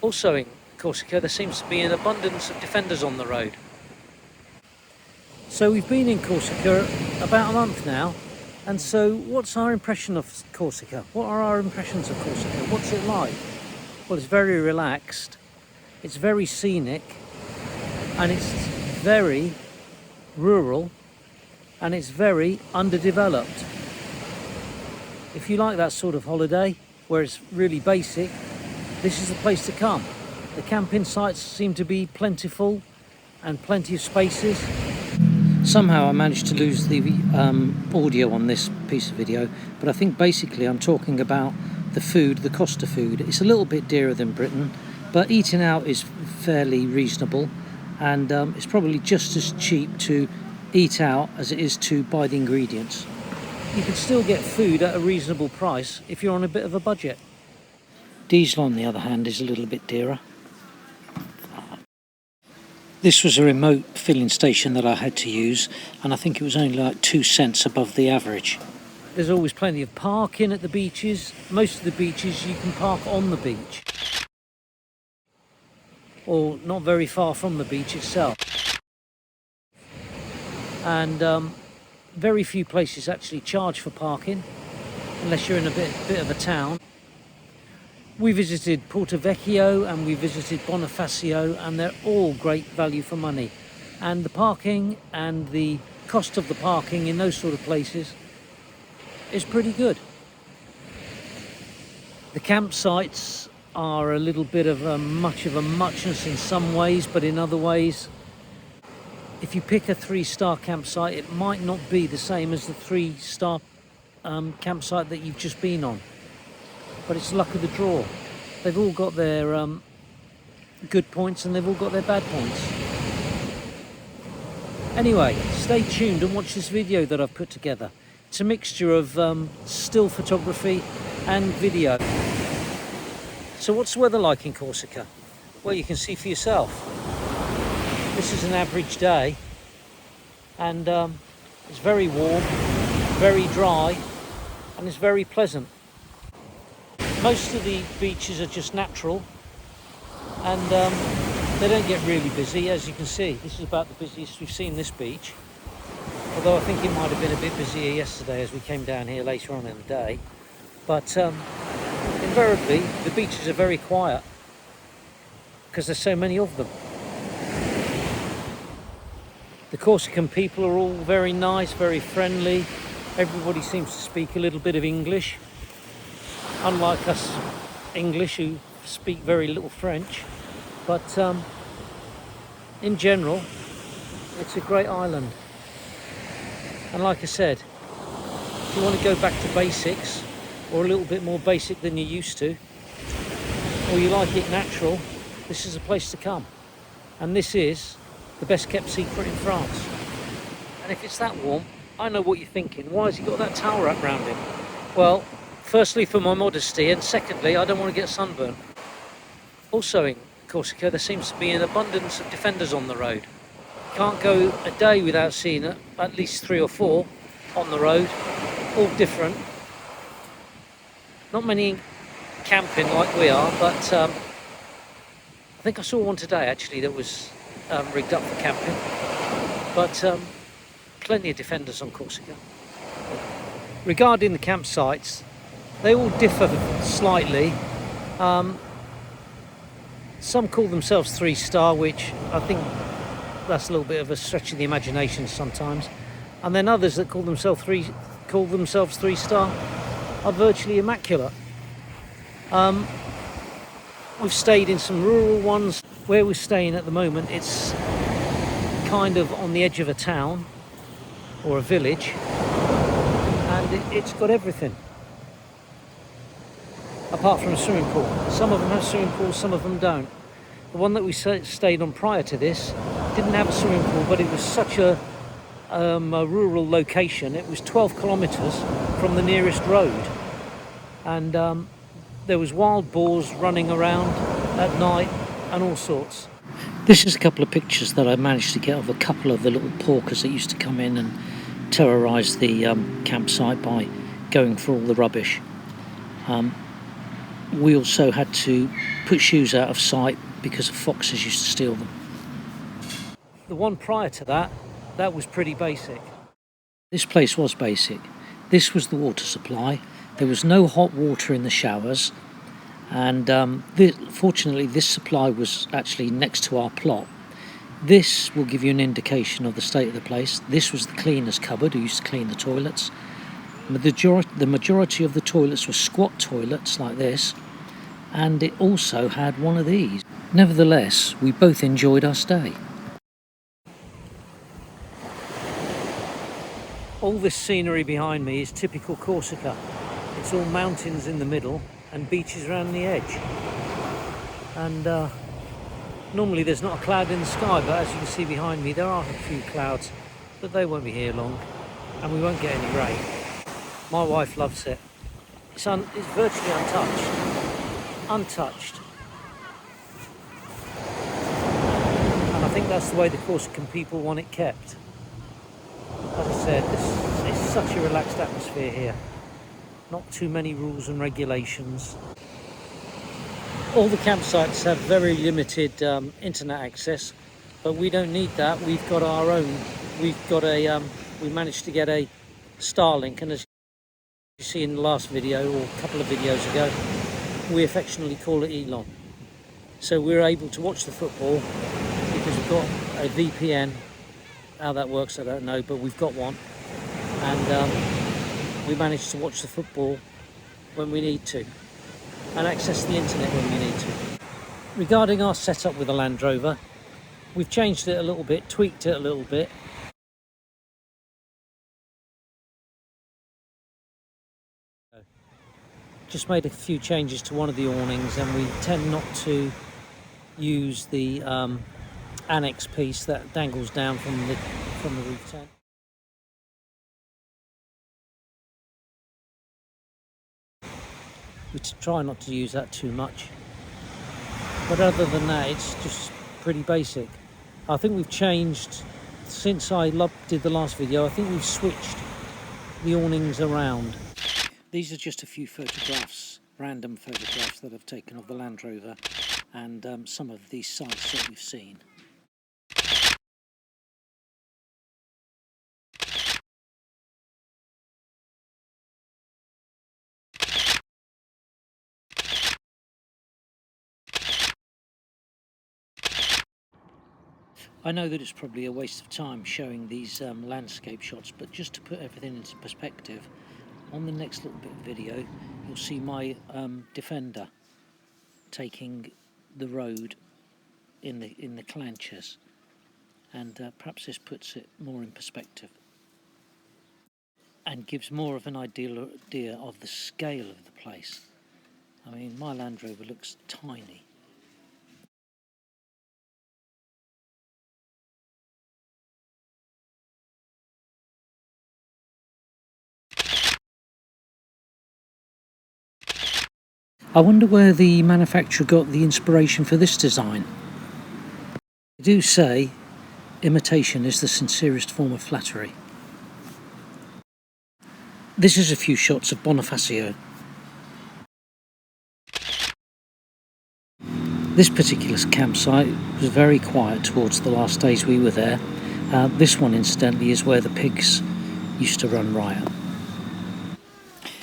Also in Corsica there seems to be an abundance of defenders on the road. So we've been in Corsica about a month now, and so what's our impression of Corsica? What are our impressions of Corsica? What's it like? Well, it's very relaxed, it's very scenic, and it's very rural, and it's very underdeveloped. If you like that sort of holiday where it's really basic, this is the place to come. The camping sites seem to be plentiful and plenty of spaces. Somehow I managed to lose the audio on this piece of video, but I think basically I'm talking about the food, the cost of food. It's a little bit dearer than Britain, but eating out is fairly reasonable, and it's probably just as cheap to eat out as it is to buy the ingredients. You can still get food at a reasonable price if you're on a bit of a budget. Diesel, on the other hand, is a little bit dearer. This was a remote filling station that I had to use, and I think it was only like 2 cents above the average. There's always plenty of parking at the beaches. Most of the beaches you can park on the beach, or not very far from the beach itself. And very few places actually charge for parking, unless you're in a bit of a town. We visited Porto Vecchio and we visited Bonifacio, and they're all great value for money. And the parking and the cost of the parking in those sort of places is pretty good. The campsites are a little bit of a muchness in some ways, but in other ways, if you pick a 3-star campsite, it might not be the same as the 3-star campsite that you've just been on. But it's luck of the draw. They've all got their good points and they've all got their bad points. Anyway, stay tuned and watch this video that I've put together. It's a mixture of still photography and video. So what's the weather like in Corsica? Well, you can see for yourself. This is an average day, and it's very warm, very dry, and it's very pleasant. Most of the beaches are just natural, and they don't get really busy. As you can see, this is about the busiest we've seen this beach, although I think it might have been a bit busier yesterday as we came down here later on in the day. But invariably the beaches are very quiet because there's so many of them. The Corsican people are all very nice, very friendly. Everybody seems to speak a little bit of English, unlike us English who speak very little French. But in general, it's a great island. And like I said, if you want to go back to basics, or a little bit more basic than you're used to, or you like it natural, this is a place to come. And this is the best kept secret in France. And if it's that warm, I know what you're thinking. Why has he got that towel wrapped around him? Well, firstly for my modesty, and secondly I don't want to get sunburned. Also in Corsica there seems to be an abundance of defenders on the road. Can't go a day without seeing at least 3 or 4 on the road, all different. Not many camping like we are, but I think I saw one today actually that was rigged up for camping. But plenty of defenders on Corsica. Regarding the campsites, they all differ slightly. Some call themselves 3-star, which I think that's a little bit of a stretch of the imagination sometimes. And then others that call themselves 3-star are virtually immaculate. We've stayed in some rural ones. Where we're staying at the moment, it's kind of on the edge of a town or a village, and it's got everything apart from a swimming pool. Some of them have swimming pools, some of them don't. The one that we stayed on prior to this didn't have a swimming pool, but it was such a rural location. It was 12 kilometers from the nearest road, and there was wild boars running around at night and all sorts. This is a couple of pictures that I managed to get of a couple of the little porkers that used to come in and terrorise the campsite by going for all the rubbish. We also had to put shoes out of sight because foxes used to steal them. The one prior to that, that was pretty basic. This place was basic. This was the water supply. There was no hot water in the showers, and fortunately this supply was actually next to our plot. This will give you an indication of the state of the place. This was the cleaner's cupboard who used to clean the toilets. The majority of the toilets were squat toilets like this, and it also had one of these. Nevertheless, we both enjoyed our stay. All this scenery behind me is typical Corsica. It's all mountains in the middle and beaches around the edge. And normally there's not a cloud in the sky, but as you can see behind me there are a few clouds, but they won't be here long and we won't get any rain. My wife loves it. It's virtually untouched. And I think that's the way the Corsican people want it kept. As I said, it's such a relaxed atmosphere here. Not too many rules and regulations. All the campsites have very limited internet access, but we don't need that. We've got our own. We managed to get a Starlink, and as you see in the last video or a couple of videos ago, we affectionately call it Elon. So we're able to watch the football because we've got a VPN. How that works I don't know, but we've got one, and we manage to watch the football when we need to and access the internet when we need to. Regarding our setup with the Land Rover, we've changed it a little bit, tweaked it a little bit. Just made a few changes to one of the awnings, and we tend not to use the annex piece that dangles down from the roof tent. We try not to use that too much, but other than that it's just pretty basic. I think we've changed since I did the last video. I think we've switched the awnings around. These are just a few photographs, random photographs that I've taken of the Land Rover and some of these sites that we've seen. I know that it's probably a waste of time showing these landscape shots, but just to put everything into perspective, on the next little bit of video you'll see my Defender taking the road in the Clanchers, and perhaps this puts it more in perspective and gives more of an idea of the scale of the place. I mean, my Land Rover looks tiny. I wonder where the manufacturer got the inspiration for this design. They do say imitation is the sincerest form of flattery. This is a few shots of Bonifacio. This particular campsite was very quiet towards the last days we were there. This one, incidentally, is where the pigs used to run riot.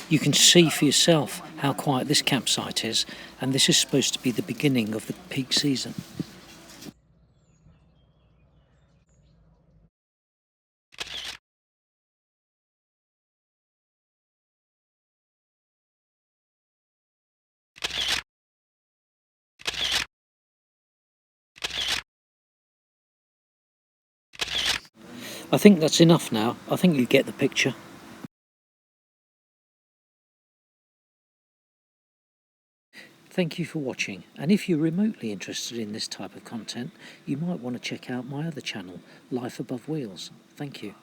You can see for yourself how quiet this campsite is, and this is supposed to be the beginning of the peak season. I think that's enough now. I think you get the picture. Thank you for watching, and if you're remotely interested in this type of content, you might want to check out my other channel, Life Above Wheels. Thank you.